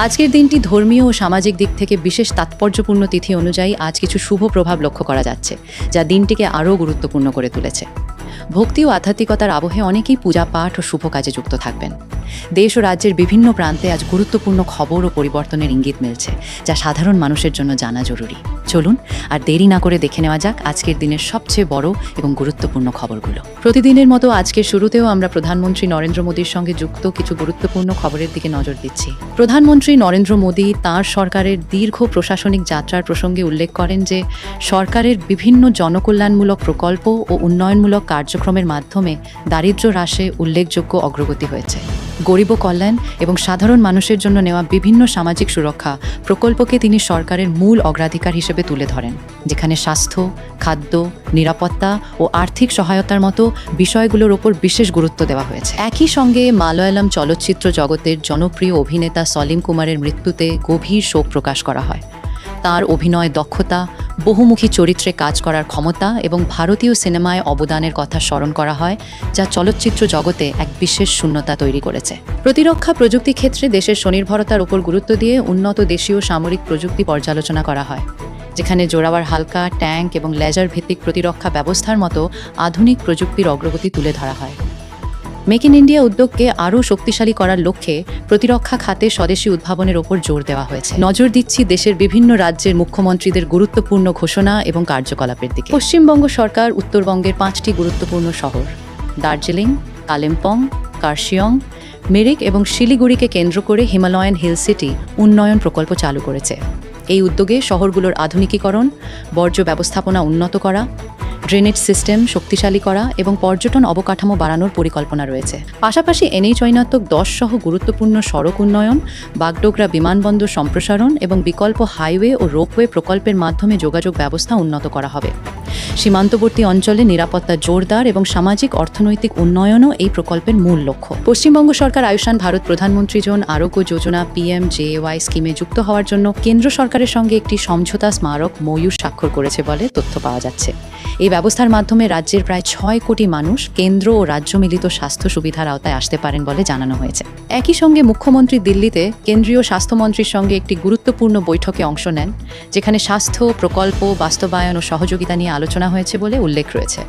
আজকের দিনটি ধর্মীয় ও সামাজিক দিক থেকে বিশেষ তাৎপর্যপূর্ণ তিথি অনুযায়ী আজ কিছু শুভ প্রভাব লক্ষ্য করা যাচ্ছে, যা দিনটিকে আরও গুরুত্বপূর্ণ করে তুলেছে। ভক্তি ও আধ্যাত্মিকতার আবহে অনেকেই পূজা পাঠ ও শুভ কাজে যুক্ত থাকবেন। দেশ ও রাজ্যের বিভিন্ন প্রান্তে আজ গুরুত্বপূর্ণ খবর ও পরিবর্তনের ইঙ্গিত মিলছে, যা সাধারণ মানুষের জন্য জানা জরুরি। চলুন আর দেরি না করে দেখে নেওয়া যাক আজকের দিনের সবচেয়ে বড় এবং গুরুত্বপূর্ণ খবরগুলো। প্রতিদিনের মতো আজকের শুরুতেও আমরা প্রধানমন্ত্রী নরেন্দ্র মোদীর সঙ্গে যুক্ত কিছু গুরুত্বপূর্ণ খবরের দিকে নজর দিচ্ছি। প্রধানমন্ত্রী নরেন্দ্র মোদী তাঁর সরকারের দীর্ঘ প্রশাসনিক যাত্রার প্রসঙ্গে উল্লেখ করেন যে সরকারের বিভিন্ন জনকল্যাণমূলক প্রকল্প ও উন্নয়নমূলক কার্যক্রমের মাধ্যমে দারিদ্র্য হ্রাসে উল্লেখযোগ্য অগ্রগতি হয়েছে। গরিব কল্যাণ এবং সাধারণ মানুষের জন্য নেওয়া বিভিন্ন সামাজিক সুরক্ষা প্রকল্পকে তিনি সরকারের মূল অগ্রাধিকার হিসেবে তুলে ধরেন, যেখানে স্বাস্থ্য, খাদ্য, নিরাপত্তা ও আর্থিক সহায়তার মতো বিষয়গুলোর ওপর বিশেষ গুরুত্ব দেওয়া হয়েছে। একই সঙ্গে মালয়ালম চলচ্চিত্র জগতের জনপ্রিয় অভিনেতা সলিম কুমারের মৃত্যুতে গভীর শোক প্রকাশ করা হয়। তার অভিনয় দক্ষতা, বহুমুখী চরিত্রে কাজ করার ক্ষমতা এবং ভারতীয় সিনেমায় অবদানের কথা স্মরণ করা হয়, যা চলচ্চিত্র জগতে এক বিশেষ শূন্যতা তৈরি করেছে। প্রতিরক্ষা প্রযুক্তি ক্ষেত্রে দেশের স্বনির্ভরতার উপর গুরুত্ব দিয়ে উন্নত দেশীয় সামরিক প্রযুক্তি পর্যালোচনা করা হয়, যেখানে জোরাওয়ার হালকা, ট্যাঙ্ক এবং লেজার ভিত্তিক প্রতিরক্ষা ব্যবস্থার মতো আধুনিক প্রযুক্তির অগ্রগতি তুলে ধরা হয়। মেক ইন ইন্ডিয়া উদ্যোগকে আরও শক্তিশালী করার লক্ষ্যে প্রতিরক্ষা খাতে স্বদেশী উদ্ভাবনের ওপর জোর দেওয়া হয়েছে। নজর দিচ্ছি দেশের বিভিন্ন রাজ্যের মুখ্যমন্ত্রীদের গুরুত্বপূর্ণ ঘোষণা এবং কার্যকলাপের দিকে। পশ্চিমবঙ্গ সরকার উত্তরবঙ্গের 5টি গুরুত্বপূর্ণ শহর দার্জিলিং, কালিম্পং, কার্শিয়ং, মিরিক এবং শিলিগুড়িকে কেন্দ্র করে হিমালয়ান হিল সিটি উন্নয়ন প্রকল্প চালু করেছে। এই উদ্যোগে শহরগুলোর আধুনিকীকরণ, বর্জ্য ব্যবস্থাপনা উন্নত করা, ড্রেনেজ সিস্টেম শক্তিশালী করা এবং পর্যটন অবকাঠামো বাড়ানোর পরিকল্পনা রয়েছে। পাশাপাশি NH-10 সহ গুরুত্বপূর্ণ সড়ক উন্নয়ন, বাগডোগরা বিমানবন্দর সম্প্রসারণ এবং বিকল্প হাইওয়ে ও রোপওয়ে প্রকল্পের মাধ্যমে যোগাযোগ ব্যবস্থা উন্নত করা হবে। সীমান্তবর্তী অঞ্চলে নিরাপত্তা জোরদার এবং সামাজিক অর্থনৈতিক উন্নয়নও এই প্রকল্পের মূল লক্ষ্য। পশ্চিমবঙ্গ সরকার আয়ুষ্মান ভারত প্রধানমন্ত্রী জন আরোগ্য যোজনা PMJAY স্কিমে যুক্ত হওয়ার জন্য কেন্দ্র সরকারের সঙ্গে একটি সমঝোতা স্মারক MOU স্বাক্ষর করেছে বলে তথ্য পাওয়া যাচ্ছে। এই ব্যবস্থার মাধ্যমে রাজ্যের প্রায় 6 কোটি মানুষ কেন্দ্র ও রাজ্য মিলিত স্বাস্থ্য সুবিধার আওতায় আসতে পারেন বলে জানানো হয়েছে। একই সঙ্গে মুখ্যমন্ত্রী দিল্লিতে কেন্দ্রীয় স্বাস্থ্যমন্ত্রীর সঙ্গে একটি গুরুত্বপূর্ণ বৈঠকে অংশ নেন, যেখানে স্বাস্থ্য প্রকল্প বাস্তবায়ন ও সহযোগিতা নিয়ে আলোচনা হয়েছে বলে উল্লেখ রয়েছে।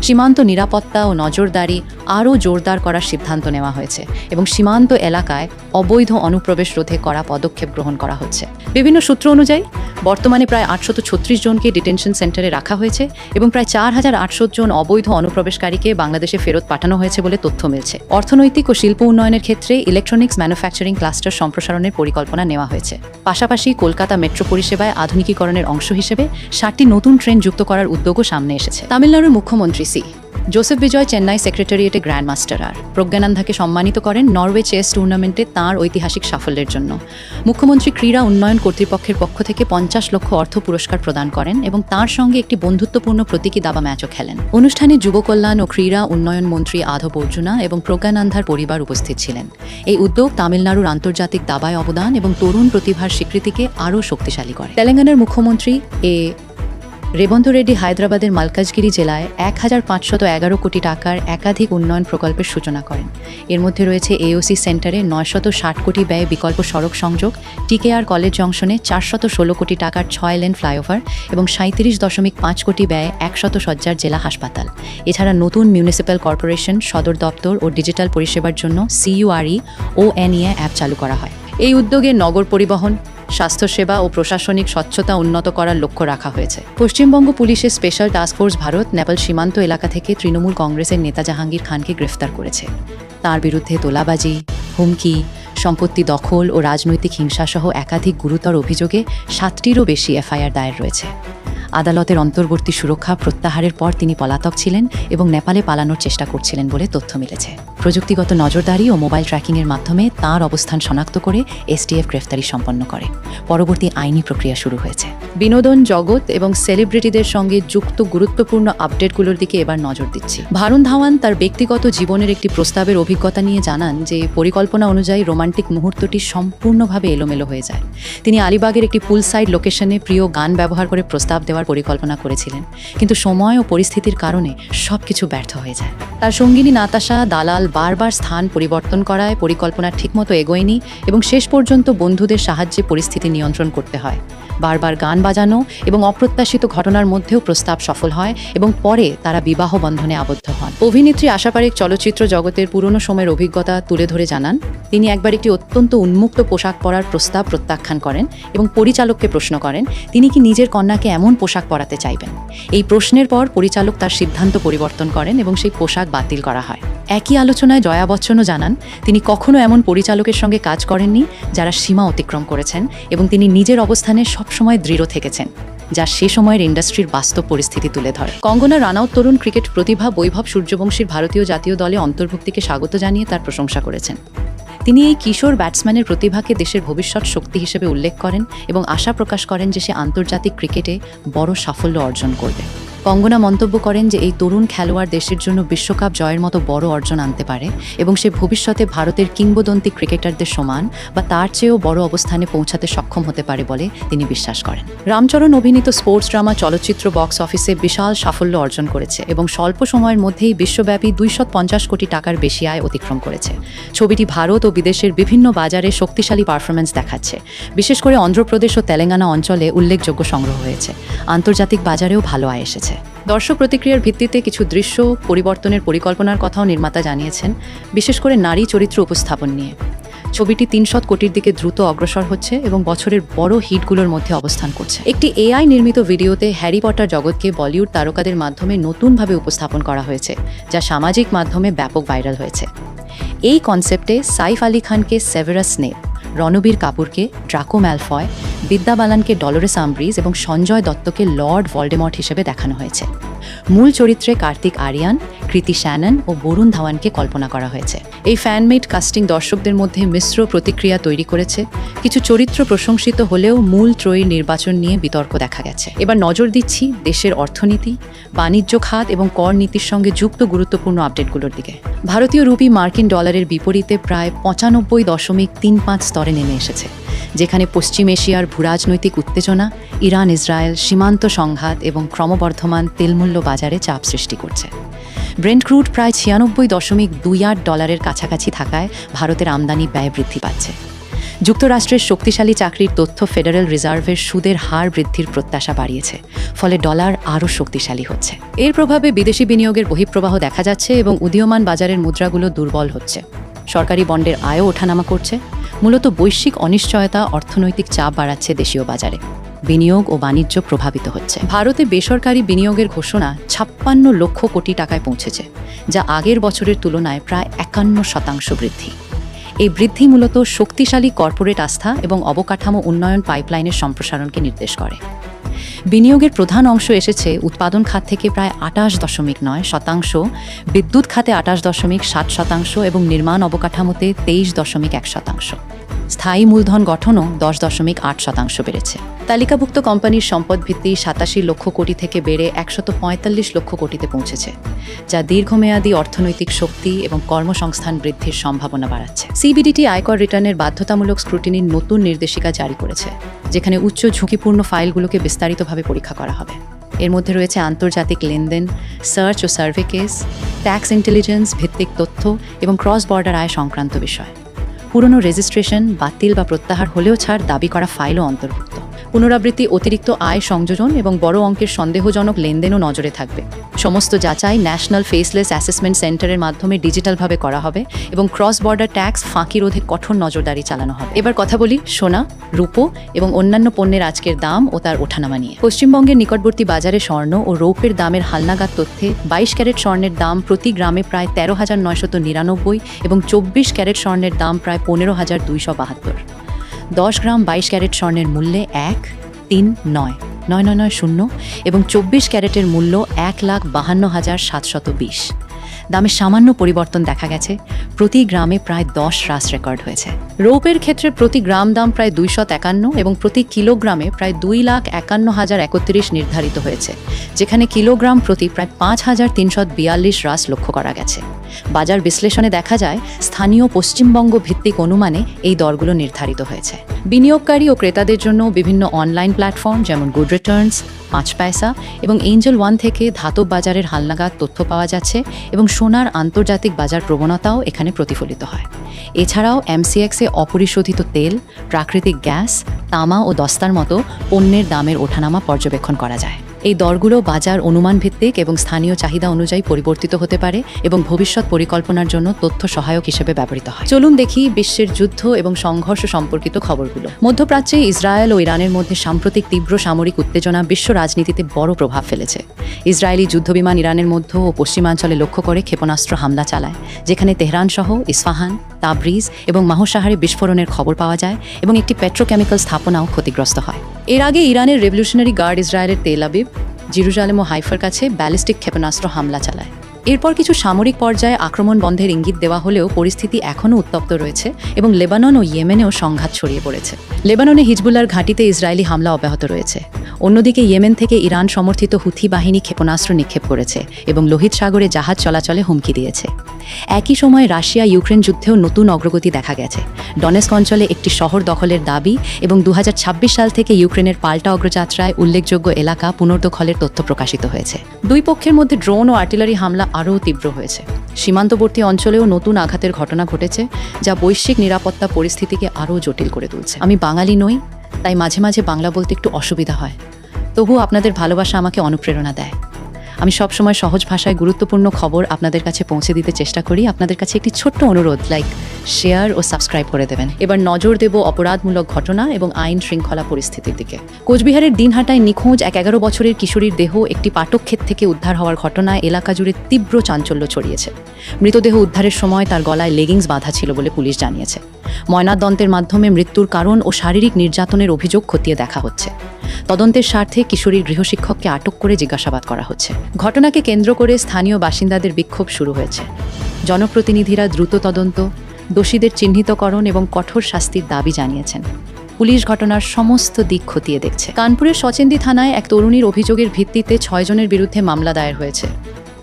সীমান্ত নিরাপত্তা ও নজরদারি আরও জোরদার করার সিদ্ধান্ত নেওয়া হয়েছে এবং সীমান্ত এলাকায় অবৈধ অনুপ্রবেশ রোধে কড়া পদক্ষেপ গ্রহণ করা হচ্ছে। বিভিন্ন সূত্র অনুযায়ী বর্তমানে প্রায় 836 জনকে ডিটেনশন সেন্টারে রাখা হয়েছে এবং প্রায় 4800 জন অবৈধ অনুপ্রবেশকারীকে বাংলাদেশে ফেরত পাঠানো হয়েছে বলে তথ্য মিলছে। অর্থনৈতিক ও শিল্প উন্নয়নের ক্ষেত্রে ইলেকট্রনিক্স ম্যানুফ্যাকচারিং ক্লাস্টার সম্প্রসারণের পরিকল্পনা নেওয়া হয়েছে। পাশাপাশি কলকাতা মেট্রো পরিষেবায় আধুনিকীকরণের অংশ হিসেবে 7টি নতুন ট্রেন যুক্ত করার উদ্যোগও সামনে এসেছে। তামিলনাড়ুর মুখ্যমন্ত্রী জোসেফ বিজয় চেন্নাই সেক্রেটারিয়েটে গ্র্যান্ড মাস্টার আর প্রজ্ঞানন্দাকে সম্মানিত করেন নরওয়ে চেস টুর্নামেন্টে তাঁর ঐতিহাসিক সাফল্যের জন্য। মুখ্যমন্ত্রী ক্রীড়া উন্নয়ন কর্তৃপক্ষের পক্ষ থেকে 50 লক্ষ অর্থ পুরস্কার প্রদান করেন এবং তাঁর সঙ্গে একটি বন্ধুত্বপূর্ণ প্রতীকী দাবা ম্যাচও খেলেন। অনুষ্ঠানে যুব কল্যাণ ও ক্রীড়া উন্নয়ন মন্ত্রী আধব অর্জুনা এবং প্রজ্ঞানন্দার পরিবার উপস্থিত ছিলেন। এই উদ্যোগ তামিলনাড়ুর আন্তর্জাতিক দাবায় অবদান এবং তরুণ প্রতিভার স্বীকৃতিকে আরও শক্তিশালী করে। তেলেঙ্গানার মুখ্যমন্ত্রী রেবন্ত রেড্ডি হায়দ্রাবাদের মালকাজগিরি জেলায় 1511 কোটি টাকার একাধিক উন্নয়ন প্রকল্পের সূচনা করেন। এর মধ্যে রয়েছে AOC সেন্টারে 960 কোটি ব্যয়ে বিকল্প সড়ক সংযোগ, TKR কলেজ জংশনে 416 কোটি টাকার 6 লেন ফ্লাইওভার এবং 37.5 কোটি ব্যয়ে 100 শয্যার জেলা হাসপাতাল। এছাড়া নতুন মিউনিসিপ্যাল কর্পোরেশন, সদর দপ্তর ও ডিজিটাল পরিষেবার জন্য CURE ও NEA অ্যাপ চালু করা হয়। এই উদ্যোগে নগর পরিবহন, স্বাস্থ্যসেবা ও প্রশাসনিক স্বচ্ছতা উন্নত করার লক্ষ্য রাখা হয়েছে। পশ্চিমবঙ্গ পুলিশের স্পেশাল টাস্কফোর্স ভারত নেপাল সীমান্ত এলাকা থেকে তৃণমূল কংগ্রেসের নেতা জাহাঙ্গীর খানকে গ্রেফতার করেছে। তার বিরুদ্ধে তোলাবাজি, হুমকি, সম্পত্তি দখল ও রাজনৈতিক হিংসাসহ একাধিক গুরুতর অভিযোগে 7টিরও বেশি FIR দায়ের রয়েছে। আদালতের অন্তর্বর্তী সুরক্ষা প্রত্যাহারের পর তিনি পলাতক ছিলেন এবং নেপালে পালানোর চেষ্টা করছিলেন বলে তথ্য মিলেছে। প্রযুক্তিগত নজরদারি ও মোবাইল ট্র্যাকিংয়ের মাধ্যমে তাঁর অবস্থান শনাক্ত করে STF গ্রেফতারি সম্পন্ন করে। পরবর্তী আইনি প্রক্রিয়া শুরু হয়েছে। বিনোদন জগৎ এবং সেলিব্রিটিদের সঙ্গে যুক্ত গুরুত্বপূর্ণ আপডেটগুলোর দিকে এবার নজর দিচ্ছি। ভারুণ ধাওয়ান তার ব্যক্তিগত জীবনের একটি প্রস্তাবের অভিজ্ঞতা নিয়ে জানান যে পরিকল্পনা অনুযায়ী রোমান্টিক মুহূর্তটি সম্পূর্ণভাবে এলোমেলো হয়ে যায়। তিনি আলিবাগের একটি পুল সাইড লোকেশনে প্রিয় গান ব্যবহার করে প্রস্তাব দেওয়ার দেওয়ার পরিকল্পনা করেছিলেন, কিন্তু সময় ও পরিস্থিতির কারণে সব কিছু ব্যর্থ হয়ে যায়। তার সঙ্গিনী নাতাশা দালাল বারবার স্থান পরিবর্তন করায় পরিকল্পনা ঠিকমতো এগোয়নি এবং শেষ পর্যন্ত বন্ধুদের সাহায্যে পরিস্থিতি নিয়ন্ত্রণ করতে হয়। বারবার গান বাজানো এবং অপ্রত্যাশিত ঘটনার মধ্যেও প্রস্তাব সফল হয় এবং পরে তারা বিবাহ বন্ধনে আবদ্ধ হন। অভিনেত্রী আশা পারেখ চলচ্চিত্র জগতের পুরনো সময়ের অভিজ্ঞতা তুলে ধরে জানান, তিনি একবার একটি অত্যন্ত উন্মুক্ত পোশাক পরার প্রস্তাব প্রত্যাখ্যান করেন এবং পরিচালককে প্রশ্ন করেন তিনি কি নিজের কন্যাকে এমন পোশাক পরাতে চাইবেন। এই প্রশ্নের পর পরিচালক তার সিদ্ধান্ত পরিবর্তন করেন এবং সেই পোশাক বাতিল করা হয়। একই আলোচনায় জয়া বচ্চনও জানান তিনি কখনো এমন পরিচালকের সঙ্গে কাজ করেননি যারা সীমা অতিক্রম করেছেন এবং তিনি নিজের অবস্থানে সবসময় দৃঢ় থেকেছেন, যা সে সময়ের ইন্ডাস্ট্রির বাস্তব পরিস্থিতি তুলে ধরে। কঙ্গনা রানাউত তরুণ ক্রিকেট প্রতিভা বৈভব সূর্যবংশীর ভারতীয় জাতীয় দলে অন্তর্ভুক্তিকে স্বাগত জানিয়ে তার প্রশংসা করেছেন। তিনি এই কিশোর ব্যাটসম্যানের প্রতিভাকে দেশের ভবিষ্যৎ শক্তি হিসেবে উল্লেখ করেন এবং আশা প্রকাশ করেন যে সে আন্তর্জাতিক ক্রিকেটে বড় সাফল্য অর্জন করবে। কঙ্গনা মন্তব্য করেন যে এই তরুণ খেলোয়াড় দেশের জন্য বিশ্বকাপ জয়ের মতো বড় অর্জন আনতে পারে এবং সে ভবিষ্যতে ভারতের কিংবদন্তি ক্রিকেটারদের সমান বা তার চেয়েও বড় অবস্থানে পৌঁছাতে সক্ষম হতে পারে বলে তিনি বিশ্বাস করেন। রামচরণ অভিনীত স্পোর্টস ড্রামা চলচ্চিত্র বক্স অফিসে বিশাল সাফল্য অর্জন করেছে এবং স্বল্প সময়ের মধ্যেই বিশ্বব্যাপী 250 কোটি টাকার বেশি আয় অতিক্রম করেছে। ছবিটি ভারত ও বিদেশের বিভিন্ন বাজারে শক্তিশালী পারফরমেন্স দেখাচ্ছে, বিশেষ করে অন্ধ্রপ্রদেশ ও তেলেঙ্গানা অঞ্চলে উল্লেখযোগ্য সংগ্রহ হয়েছে। আন্তর্জাতিক বাজারেও ভালো আয় এসেছে। দর্শক প্রতিক্রিয়ার ভিত্তিতে কিছু দৃশ্য পরিবর্তনের পরিকল্পনার কথাও নির্মাতা জানিয়েছেন, বিশেষ করে নারী চরিত্র উপস্থাপন নিয়ে। ছবিটি 300 কোটির দিকে দ্রুত অগ্রসর হচ্ছে এবং বছরের বড় হিটগুলোর মধ্যে অবস্থান করছে। একটি এআই নির্মিত ভিডিওতে হ্যারি পটার জগৎকে বলিউড তারকাদের মাধ্যমে নতুনভাবে উপস্থাপন করা হয়েছে, যা সামাজিক মাধ্যমে ব্যাপক ভাইরাল হয়েছে। এই কনসেপ্টে সাইফ আলী খানকে সেভেরাস স্নেপ, রণবীর কাপুরকে ড্রাকো ম্যালফয়, বিদ্যা বালানকে ডলোরেস আম্ব্রিজ এবং সঞ্জয় দত্তকে লর্ড ভলডেমর্ট হিসেবে দেখানো হয়েছে। মূল চরিত্রে কার্তিক আরিয়ান, কৃতি শ্যানন ও বরুণ ধাওয়ানকে কল্পনা করা হয়েছে। এই ফ্যানমেড কাস্টিং দর্শকদের মধ্যে মিশ্র প্রতিক্রিয়া তৈরি করেছে। কিছু চরিত্র প্রশংসিত হলেও মূল ত্রয়ীর নির্বাচন নিয়ে বিতর্ক দেখা গেছে। এবার নজর দিচ্ছি দেশের অর্থনীতি, বাণিজ্য খাত এবং কর নীতির সঙ্গে যুক্ত গুরুত্বপূর্ণ আপডেটগুলোর দিকে। ভারতীয় রুপি মার্কিন ডলারের বিপরীতে প্রায় 95.35 স্তরে নেমে এসেছে, যেখানে পশ্চিম এশিয়ার ভূরাজনৈতিক উত্তেজনা, ইরান ইসরায়েল সীমান্ত সংঘাত এবং ক্রমবর্ধমান তেলমূল্য বাজারে চাপ সৃষ্টি করছে। ব্রেন্ট ক্রুড প্রায় 96.28 ডলারের কাছাকাছি থাকায় ভারতের আমদানি ব্যয় বৃদ্ধি পাচ্ছে। যুক্তরাষ্ট্রের শক্তিশালী চাকরির তথ্য ফেডারেল রিজার্ভের সুদের হার বৃদ্ধির প্রত্যাশা বাড়িয়েছে, ফলে ডলার আরও শক্তিশালী হচ্ছে। এর প্রভাবে বিদেশি বিনিয়োগের বহিঃপ্রবাহ দেখা যাচ্ছে এবং উদীয়মান বাজারের মুদ্রাগুলো দুর্বল হচ্ছে। সরকারি বন্ডের আয়ও ওঠানামা করছে। মূলত বৈশ্বিক অনিশ্চয়তা অর্থনৈতিক চাপ বাড়াচ্ছে দেশীয় বাজারে। বিনিয়োগ ও বাণিজ্য প্রভাবিত হচ্ছে। ভারতে বেসরকারি বিনিয়োগের ঘোষণা 56 লক্ষ কোটি টাকায় পৌঁছেছে, যা আগের বছরের তুলনায় প্রায় 51% বৃদ্ধি। এই বৃদ্ধি মূলত শক্তিশালী কর্পোরেট আস্থা এবং অবকাঠামো উন্নয়ন পাইপলাইনের সম্প্রসারণকে নির্দেশ করে। বিনিয়োগের প্রধান অংশ এসেছে উৎপাদন খাত থেকে প্রায় 28.9%, বিদ্যুৎ খাতে 28.7% এবং নির্মাণ অবকাঠামোতে 23.1%। স্থায়ী মূলধন গঠনও 10.8% বেড়েছে। তালিকাভুক্ত কোম্পানির সম্পদ ভিত্তি 87 লক্ষ কোটি থেকে বেড়ে 145 লক্ষ কোটিতে পৌঁছেছে, যা দীর্ঘমেয়াদী অর্থনৈতিক শক্তি এবং কর্মসংস্থান বৃদ্ধির সম্ভাবনা বাড়াচ্ছে। সিবিডিটি আয়কর রিটার্নের বাধ্যতামূলক স্ক্রুটিনির নতুন নির্দেশিকা জারি করেছে, যেখানে উচ্চ ঝুঁকিপূর্ণ ফাইলগুলোকে বিস্তারিতভাবে পরীক্ষা করা হবে। এর মধ্যে রয়েছে আন্তর্জাতিক লেনদেন, সার্চ ও সার্ভে কেস, ট্যাক্স ইন্টেলিজেন্স ভিত্তিক তথ্য এবং ক্রস বর্ডার আয় সংক্রান্ত বিষয়। পুরনো রেজিস্ট্রেশন বাতিল বা প্রত্যাহার হলেও ছাড় দাবি করা ফাইলও অন্তর্ভুক্ত। পুনরাবৃত্তি, অতিরিক্ত আয় সংযোজন এবং বড় অঙ্কের সন্দেহজনক লেনদেনও নজরে থাকবে। সমস্ত যাচাই ন্যাশনাল ফেসলেস অ্যাসেসমেন্ট সেন্টারের মাধ্যমে ডিজিটালভাবে করা হবে এবং ক্রস বর্ডার ট্যাক্স ফাঁকি রোধে কঠোর নজরদারি চালানো হবে। এবার কথা বলি সোনা, রূপো এবং অন্যান্য পণ্যের আজকের দাম ও তার ওঠানামা নিয়ে। পশ্চিমবঙ্গের নিকটবর্তী বাজারে স্বর্ণ ও রৌপের দামের হালনাগাদ তথ্যে 22 ক্যারেট স্বর্ণের দাম প্রতি গ্রামে প্রায় 13,999 এবং 24 ক্যারেট স্বর্ণের দাম প্রায় 15,272। 10 গ্রাম 22 ক্যারেট স্বর্ণের মূল্যে 1,39,9990 এবং 24 ক্যারেটের মূল্য 1,52,720। দামে সামান্য পরিবর্তন দেখা গেছে, প্রতি গ্রামে প্রায় 10 হ্রাস রেকর্ড হয়েছে। রৌপের ক্ষেত্রে প্রতি গ্রাম দাম প্রায় 253 এবং প্রতি কিলোগ্রামে প্রায় 2,51,031 নির্ধারিত হয়েছে, যেখানে কিলোগ্রাম প্রতি প্রায় 5,342 হ্রাস লক্ষ্য করা গেছে। বাজার বিশ্লেষণে দেখা যায় স্থানীয় পশ্চিমবঙ্গ ভিত্তিক অনুমানে এই দরগুলো নির্ধারিত হয়েছে। বিনিয়োগকারী ও ক্রেতাদের জন্য বিভিন্ন অনলাইন প্ল্যাটফর্ম যেমন গুড রিটার্নস, 5 পয়সা এবং এঞ্জেল ওয়ান থেকে ধাতব বাজারের হালনাগাদ তথ্য পাওয়া যাচ্ছে এবং সোনার আন্তর্জাতিক বাজার প্রবণতাও এখানে প্রতিফলিত হয়। এছাড়াও এমসিএক্সে অপরিশোধিত তেল, প্রাকৃতিক গ্যাস, তামা ও দস্তার মতো পণ্যের দামের ওঠানামা পর্যবেক্ষণ করা যায়। এই দরগুলো বাজার অনুমান ভিত্তিক এবং স্থানীয় চাহিদা অনুযায়ী পরিবর্তিত হতে পারে এবং ভবিষ্যৎ পরিকল্পনার জন্য তথ্য সহায়ক হিসেবে ব্যবহৃত হয়। চলুন দেখি বিশ্বের যুদ্ধ এবং সংঘর্ষ সম্পর্কিত খবরগুলো। মধ্যপ্রাচ্যে ইসরায়েল ও ইরানের মধ্যে সাম্প্রতিক তীব্র সামরিক উত্তেজনা বিশ্ব রাজনীতিতে বড় প্রভাব ফেলেছে। ইসরায়েলি যুদ্ধবিমান ইরানের মধ্য ও পশ্চিমাঞ্চলে লক্ষ্য করে ক্ষেপণাস্ত্র হামলা চালায়, যেখানে তেহরান সহ ইস্পাহান, তাবরিজ এবং মাহশাহারে বিস্ফোরণের খবর পাওয়া যায় এবং একটি পেট্রোকেমিক্যাল স্থাপনাও ক্ষতিগ্রস্ত হয়। এর আগে ইরানের রেভলিউশনারি গার্ড ইসরায়েলের তেল আবিব, জেরুজালেম ও হাইফার কাছে ব্যালিস্টিক ক্ষেপণাস্ত্র হামলা চালায়। এরপর কিছু সামরিক পর্যায়ে আক্রমণ বন্ধের ইঙ্গিত দেওয়া হলেও পরিস্থিতি এখনও উত্তপ্ত রয়েছে এবং লেবানন ও ইয়েমেনেও সংঘাত ছড়িয়ে পড়েছে। লেবাননে হিজবুল্লাহর ঘাঁটিতে ইসরায়েলি হামলা অব্যাহত রয়েছে। অন্যদিকে ইয়েমেন থেকে ইরান সমর্থিত হুথি বাহিনী ক্ষেপণাস্ত্র নিক্ষেপ করেছে এবং লোহিত সাগরে জাহাজ চলাচলে হুমকি দিয়েছে। একই সময় রাশিয়া ইউক্রেন যুদ্ধেও নতুন অগ্রগতি দেখা গেছে। ডনেস্ক অঞ্চলে একটি শহর দখলের দাবি এবং 2026 সাল থেকে ইউক্রেনের পাল্টা অগ্রযাত্রায় উল্লেখযোগ্য এলাকা পুনর্দখলের তথ্য প্রকাশিত হয়েছে। দুই পক্ষের মধ্যে ড্রোন ও আর্টিলারি হামলা আরও তীব্র হয়েছে। সীমান্তবর্তী অঞ্চলেও নতুন আঘাতের ঘটনা ঘটেছে, যা বৈশ্বিক নিরাপত্তা পরিস্থিতিকে আরও জটিল করে তুলছে। আমি বাঙালি নই, তাই মাঝে মাঝে বাংলা বলতে একটু অসুবিধা হয়। তবুও আপনাদের ভালোবাসা আমাকে অনুপ্রেরণা দেয়। আমি সবসময় সহজ ভাষায় গুরুত্বপূর্ণ খবর আপনাদের কাছে পৌঁছে দিতে চেষ্টা করি। আপনাদের কাছে একটি ছোট্ট অনুরোধ, লাইক, শেয়ার ও সাবস্ক্রাইব করে দেবেন। এবার নজর দেব অপরাধমূলক ঘটনা এবং আইন শৃঙ্খলা পরিস্থিতির দিকে। কোচবিহারের দিনহাটায় নিখোঁজ এক 11 বছরের কিশোরীর দেহ একটি পাটক্ষেত থেকে উদ্ধার হওয়ার ঘটনায় এলাকা জুড়ে তীব্র চাঞ্চল্য ছড়িয়েছে। মৃতদেহ উদ্ধারের সময় তার গলায় লেগিংস বাঁধা ছিল বলে পুলিশ জানিয়েছে। ময়নাতদন্তের মাধ্যমে মৃত্যুর কারণ ও শারীরিক নির্যাতনের অভিযোগ খতিয়ে দেখা হচ্ছে। তদন্তের স্বার্থে কিশোরীর গৃহশিক্ষককে আটক করে জিজ্ঞাসাবাদ করা হচ্ছে। ঘটনাকে কেন্দ্র করে স্থানীয় বাসিন্দাদের বিক্ষোভ শুরু হয়েছে। জনপ্রতিনিধিরা দ্রুত তদন্ত, দোষীদের চিহ্নিতকরণ এবং কঠোর শাস্তির দাবি জানিয়েছেন। পুলিশ ঘটনার সমস্ত দিক খতিয়ে দেখছে। কানপুরের সচেন্দি থানায় এক তরুণীর অভিযোগের ভিত্তিতে 6 জনের বিরুদ্ধে মামলা দায়ের হয়েছে।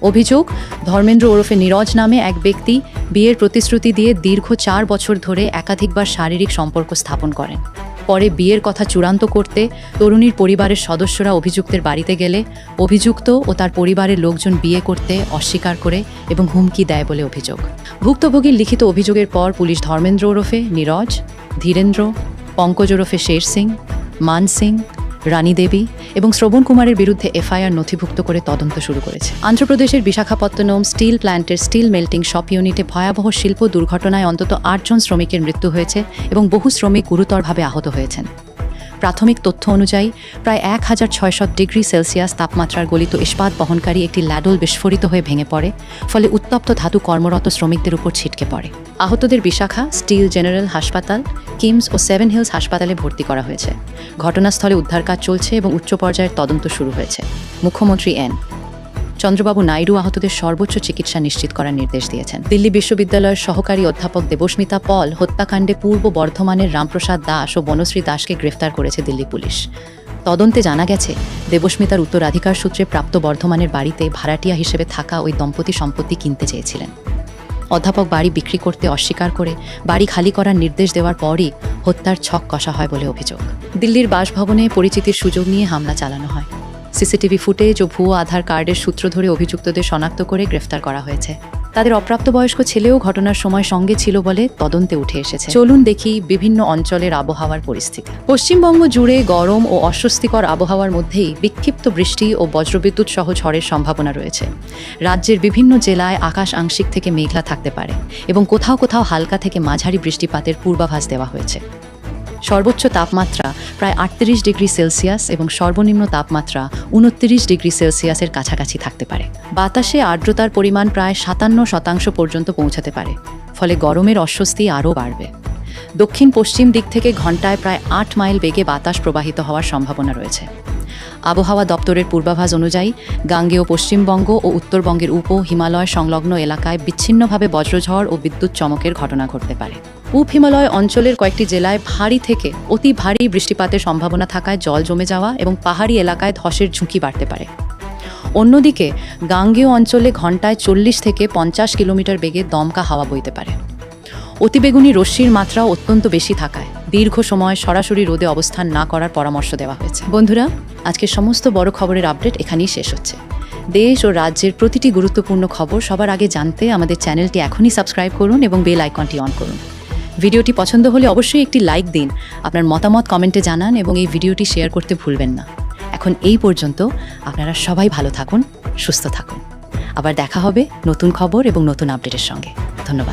অভিযোগ, ধর্মেন্দ্র ওরফে নীরজ নামে এক ব্যক্তি বিয়ের প্রতিশ্রুতি দিয়ে দীর্ঘ 4 বছর ধরে একাধিকবার শারীরিক সম্পর্ক স্থাপন করেন। পরে বিয়ের কথা চূড়ান্ত করতে তরুণীর পরিবারের সদস্যরা অভিযুক্তের বাড়িতে গেলে অভিযুক্ত ও তার পরিবারের লোকজন বিয়ে করতে অস্বীকার করে এবং হুমকি দেয় বলে অভিযোগ। ভুক্তভোগীর লিখিত অভিযোগের পর পুলিশ ধর্মেন্দ্র ওরফে নীরজ, ধীরেন্দ্র, পঙ্কজ ওরফে শের সিং, মান সিং, রানী দেবী এবং শ্রবণ কুমারের বিরুদ্ধে এফআইআর নথিভুক্ত করে তদন্ত শুরু করেছে। অন্ধ্রপ্রদেশের বিশাখাপত্তনম স্টিল প্ল্যান্টের স্টিল মেল্টিং শপ ইউনিটে ভয়াবহ শিল্প দুর্ঘটনায় অন্তত 8 জন শ্রমিকের মৃত্যু হয়েছে এবং বহু শ্রমিক গুরুতরভাবে আহত হয়েছেন। প্রাথমিক তথ্য অনুযায়ী প্রায় 1600 ডিগ্রি সেলসিয়াস তাপমাত্রার গলিত ইস্পাত বহনকারী একটি ল্যাডল বিস্ফোরিত হয়ে ভেঙে পড়ে, ফলে উত্তপ্ত ধাতু কর্মরত শ্রমিকদের উপর ছিটকে পড়ে। আহতদের বিশাখা স্টিল জেনারেল হাসপাতাল, কিমস ও 7 হিলস হাসপাতালে ভর্তি করা হয়েছে। ঘটনাস্থলে উদ্ধার কাজ চলছে এবং উচ্চ পর্যায়ের তদন্ত শুরু হয়েছে। মুখ্যমন্ত্রী এন চন্দ্রবাবু নাইডু আহতদের সর্বোচ্চ চিকিৎসা নিশ্চিত করার নির্দেশ দিয়েছেন। দিল্লি বিশ্ববিদ্যালয়ের সহকারী অধ্যাপক দেবস্মিতা পল হত্যাকাণ্ডে পূর্ব বর্ধমানের রামপ্রসাদ দাস ও বনশ্রী দাসকে গ্রেফতার করেছে দিল্লি পুলিশ। তদন্তে জানা গেছে, দেবস্মিতার উত্তরাধিকার সূত্রে প্রাপ্ত বর্ধমানের বাড়িতে ভাড়াটিয়া হিসেবে থাকা ওই দম্পতি সম্পত্তি কিনতে চেয়েছিলেন। অধ্যাপক বাড়ি বিক্রি করতে অস্বীকার করে বাড়ি খালি করার নির্দেশ দেওয়ার পরই হত্যার ছক কষা হয় বলে অভিযোগ। দিল্লির বাসভবনে পরিচিতির সুযোগ নিয়ে হামলা চালানো হয়। সিসিটিভি ফুটেজ ও ভুয়ো আধার কার্ডের সূত্র ধরে অভিযুক্তদের শনাক্ত করে গ্রেফতার করা হয়েছে। তাদের অপ্রাপ্তবয়স্ক ছেলেও ঘটনার সময় সঙ্গে ছিল বলে তদন্তে উঠে এসেছে। চলুন দেখি বিভিন্ন অঞ্চলের আবহাওয়ার পরিস্থিতি। পশ্চিমবঙ্গ জুড়ে গরম ও অস্বস্তিকর আবহাওয়ার মধ্যেই বিক্ষিপ্ত বৃষ্টি ও বজ্রবিদ্যুৎ সহ ঝড়ের সম্ভাবনা রয়েছে। রাজ্যের বিভিন্ন জেলায় আকাশ আংশিক থেকে মেঘলা থাকতে পারে এবং কোথাও কোথাও হালকা থেকে মাঝারি বৃষ্টিপাতের পূর্বাভাস দেওয়া হয়েছে। সর্বোচ্চ তাপমাত্রা প্রায় 38 ডিগ্রি সেলসিয়াস এবং সর্বনিম্ন তাপমাত্রা 29 ডিগ্রি সেলসিয়াসের কাছাকাছি থাকতে পারে। বাতাসে আর্দ্রতার পরিমাণ প্রায় 57% পর্যন্ত পৌঁছাতে পারে, ফলে গরমের অস্বস্তি আরও বাড়বে। দক্ষিণ পশ্চিম দিক থেকে ঘন্টায় প্রায় ৮ মাইল বেগে বাতাস প্রবাহিত হওয়ার সম্ভাবনা রয়েছে। আবহাওয়া দপ্তরের পূর্বাভাস অনুযায়ী গাঙ্গেয় পশ্চিমবঙ্গ ও উত্তরবঙ্গের হিমালয় সংলগ্ন এলাকায় বিচ্ছিন্নভাবে বজ্রঝড় ও বিদ্যুৎ চমকের ঘটনা ঘটতে পারে। হিমালয় অঞ্চলের কয়েকটি জেলায় ভারী থেকে অতি ভারী বৃষ্টিপাতের সম্ভাবনা থাকায় জল জমে যাওয়া এবং পাহাড়ি এলাকায় ধসের ঝুঁকি বাড়তে পারে। অন্যদিকে গাঙ্গেয় অঞ্চলে ঘন্টায় 40 থেকে 50 কিলোমিটার বেগে দমকা হাওয়া বইতে পারে। অতিবেগুনি রশ্মির মাত্রাও অত্যন্ত বেশি থাকায় দীর্ঘ সময় সরাসরি রোদে অবস্থান না করার পরামর্শ দেওয়া হয়েছে। বন্ধুরা, আজকের সমস্ত বড় খবরের আপডেট এখানেই শেষ হচ্ছে। দেশ ও রাজ্যের প্রতিটি গুরুত্বপূর্ণ খবর সবার আগে জানতে আমাদের চ্যানেলটি এখনই সাবস্ক্রাইব করুন এবং বেল আইকনটি অন করুন। ভিডিওটি পছন্দ হলে অবশ্যই একটি লাইক দিন, আপনার মতামত কমেন্টে জানান এবং এই ভিডিওটি শেয়ার করতে ভুলবেন না। এখন এই পর্যন্ত আপনারা সবাই ভালো থাকুন, সুস্থ থাকুন। আবার দেখা হবে নতুন খবর এবং নতুন আপডেটের সঙ্গে। ধন্যবাদ।